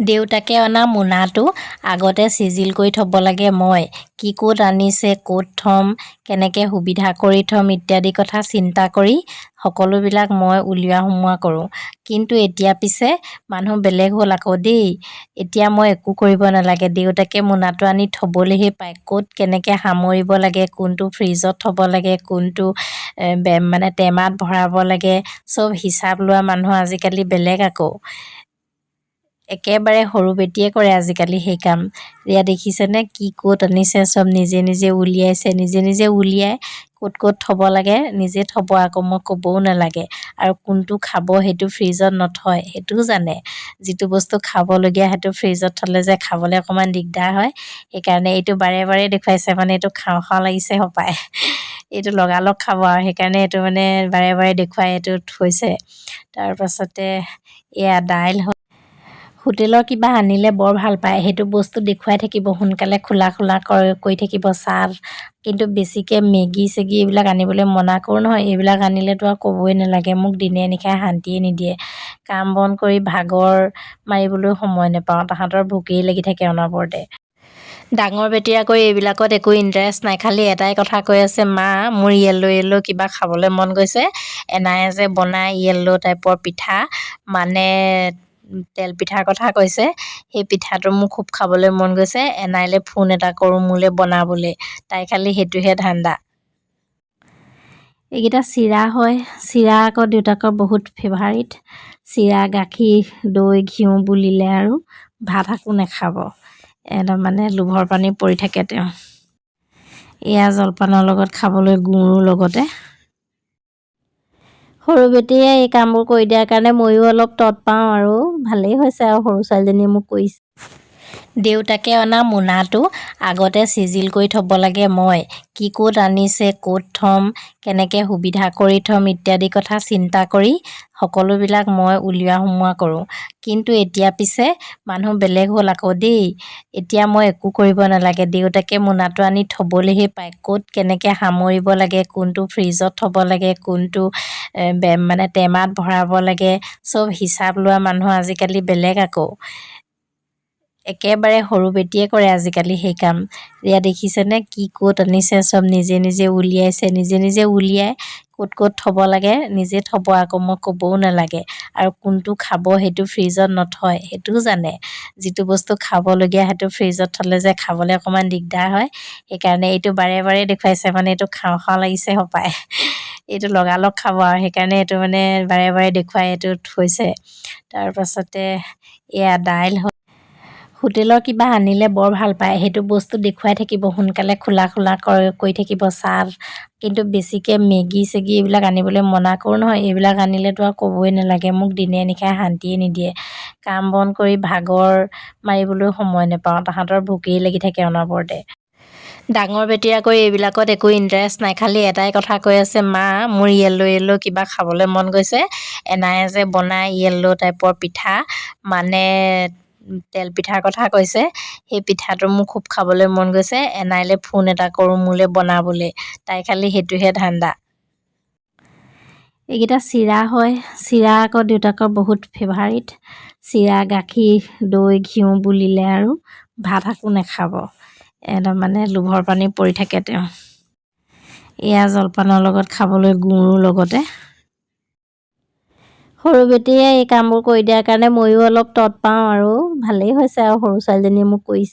দেউতাকে অনা মোনাটো আগতে চিজিল কৰি থ'ব লাগে। মই কি ক'ত আনিছে, ক'ত থ'ম, কেনেকৈ সুবিধা কৰি থ'ম ইত্যাদি কথা চিন্তা কৰি সকলোবিলাক মই উলিওৱা সোমোৱা কৰোঁ। কিন্তু এতিয়া পিছে মানুহ বেলেগ হ'ল আকৌ দেই। এতিয়া মই একো কৰিব নালাগে, দেউতাকে মোনাটো আনি থ'বলৈহে পায়। ক'ত কেনেকৈ সামৰিব লাগে, কোনটো ফ্ৰিজত থ'ব লাগে, কোনটো টেমাত ভৰাব লাগে, চব হিচাপ লোৱা মানুহ আজিকালি বেলেগ আকৌ। একেবাৰে সৰু বেটীয়ে কৰে আজিকালি সেই কাম। এয়া দেখিছেনে কি ক'ত আনিছে, চব নিজে নিজে উলিয়াইছে, নিজে নিজে উলিয়াই ক'ত ক'ত থ'ব লাগে নিজে থ'ব আকৌ, মই ক'বও নালাগে। আৰু কোনটো খাব সেইটো ফ্ৰিজত নথয়, সেইটোও জানে। যিটো বস্তু খাবলগীয়া সেইটো ফ্ৰিজত থ'লে যে খাবলৈ অকণমান দিগদাৰ হয়, সেইকাৰণে এইটো বাৰে বাৰে দেখুৱাইছে, মানে এইটো খাওঁ খাওঁ লাগিছে হপায়। এইটো লগালগ খাব আৰু সেইকাৰণে এইটো মানে বাৰে বাৰে দেখুৱাই এইটো থৈছে। তাৰপাছতে এয়া দাইল হোটেলৰ কিবা আনিলে বৰ ভাল পায়, সেইটো বস্তু দেখুৱাই থাকিব, সোনকালে খোলা কৰি থাকিব চাহ। কিন্তু বেছিকৈ মেগী চেগী এইবিলাক আনিবলৈ মনা কৰোঁ নহয়। এইবিলাক আনিলেতো আৰু ক'বই নালাগে, মোক দিনে নিশাই শান্তিয়ে নিদিয়ে। কাম বন কৰি ভাগৰ মাৰিবলৈ সময় নাপাওঁ, তাহাঁতৰ ভোকেই লাগি থাকে অনবৰতে। ডাঙৰ বেটীৰ আকৌ এইবিলাকত একো ইণ্টাৰেষ্ট নাই, খালি এটাই কথা কৈ আছে, মা মোৰ য়েল্ল' কিবা খাবলৈ মন গৈছে। এনায়ে যে বনাই য়েল্ল' টাইপৰ পিঠা, মানে তেল পিঠাৰ কথা কৈছে। সেই পিঠাটো মোৰ খুব খাবলৈ মন গৈছে, এনাইলৈ ফোন এটা কৰোঁ মোলৈ বনাবলৈ। তাই খালি সেইটোহে ধান্দা। এইকেইটা চিৰা হয়, চিৰা আকৌ দেউতাকৰ বহুত ফেভাৰিট। চিৰা গাখীৰ দৈ ঘিউ বুলিলে আৰু ভাত আকৌ নাখাব, একদম মানে লোভৰ পানী পৰি থাকে তেওঁ। এয়া জলপানৰ লগত খাবলৈ গুড়ো লগতে। সৰু বেটীয়ে এই কামবোৰ কৰি দিয়াৰ কাৰণে ময়ো অলপ তত পাওঁ আৰু ভালেই হৈছে আৰু সৰু ছোৱালীজনীয়ে মোক কৰিছে। দেউতাকে অনা মোনাটো আগতে চিজিল কৰি থ'ব লাগে। মই কি ক'ত আনিছে, ক'ত থ'ম, কেনেকৈ সুবিধা কৰি থ'ম ইত্যাদি কথা চিন্তা কৰি সকলোবিলাক মই উলিওৱা সোমোৱা কৰোঁ। কিন্তু এতিয়া পিছে মানুহ বেলেগ হ'ল আকৌ দেই। এতিয়া মই একো কৰিব নালাগে, দেউতাকে মোনাটো আনি থ'বলৈহে পায়। ক'ত কেনেকৈ সামৰিব লাগে, কোনটো ফ্ৰিজত থ'ব লাগে, কোনটো টেমাত ভৰাব লাগে, চব হিচাপ লোৱা মানুহ আজিকালি বেলেগ আকৌ। একেবাৰে সৰু বেটীয়ে কৰে আজিকালি সেই কাম। এয়া দেখিছেনে কি ক'ত আনিছে, চব নিজে নিজে উলিয়াইছে, নিজে নিজে উলিয়াই ক'ত ক'ত থ'ব লাগে নিজে থ'ব আকৌ, মই ক'বও নালাগে। আৰু কোনটো খাব সেইটো ফ্ৰিজত নথয়, সেইটোও জানে। যিটো বস্তু খাবলগীয়া সেইটো ফ্ৰিজত থ'লে যে খাবলৈ অকণমান দিগদাৰ হয়, সেইকাৰণে এইটো বাৰে বাৰে দেখুৱাইছে, মানে এইটো খাওঁ খাওঁ লাগিছে হপায়। এইটো লগালগ খাব আৰু সেইকাৰণে এইটো মানে বাৰে বাৰে দেখুৱাই এইটো থৈছে। তাৰপাছতে এয়া দাইল হোটেলৰ কিবা আনিলে বৰ ভাল পায়, সেইটো বস্তু দেখুৱাই থাকিব, সোনকালে খোলা কৰি থাকিব চাহ। কিন্তু বেছিকৈ মেগী চেগী এইবিলাক আনিবলৈ মনা কৰোঁ নহয়। এইবিলাক আনিলেতো আৰু ক'বই নালাগে, মোক দিনে নিশাই শান্তিয়ে নিদিয়ে। কাম বন কৰি ভাগৰ মাৰিবলৈ সময় নাপাওঁ, তাহাঁতৰ ভোকেই লাগি থাকে অনবৰতে। ডাঙৰ বেটীৰ আকৌ এইবিলাকত একো ইণ্টাৰেষ্ট নাই, খালি এটাই কথা কৈ আছে, মা মোৰ য়েল্ল' কিবা খাবলৈ মন গৈছে। এনায়ে যে বনাই য়েল্ল' টাইপৰ পিঠা, মানে তেল পিঠাৰ কথা কৈছে। সেই পিঠাটো মোৰ খুব খাবলৈ মন গৈছে, এনাইলৈ ফোন এটা কৰোঁ মোলৈ বনাবলৈ। তাই খালি সেইটোহে ধান্দা। এইকেইটা চিৰা হয়, চিৰা আকৌ দেউতাকৰ বহুত ফেভাৰিট। চিৰা গাখীৰ দৈ ঘিউ বুলিলে আৰু ভাত আকৌ নাখাব, একদম মানে লোভৰ পানী পৰি থাকে তেওঁ। এয়া জলপানৰ লগত খাবলৈ গুড়ো লগতে। সৰু বেটীয়ে এই কামবোৰ কৰি দিয়াৰ কাৰণে ময়ো অলপ তত পাওঁ আৰু ভালেই হৈছে আৰু সৰু ছোৱালীজনীয়ে মোক কৰিছে।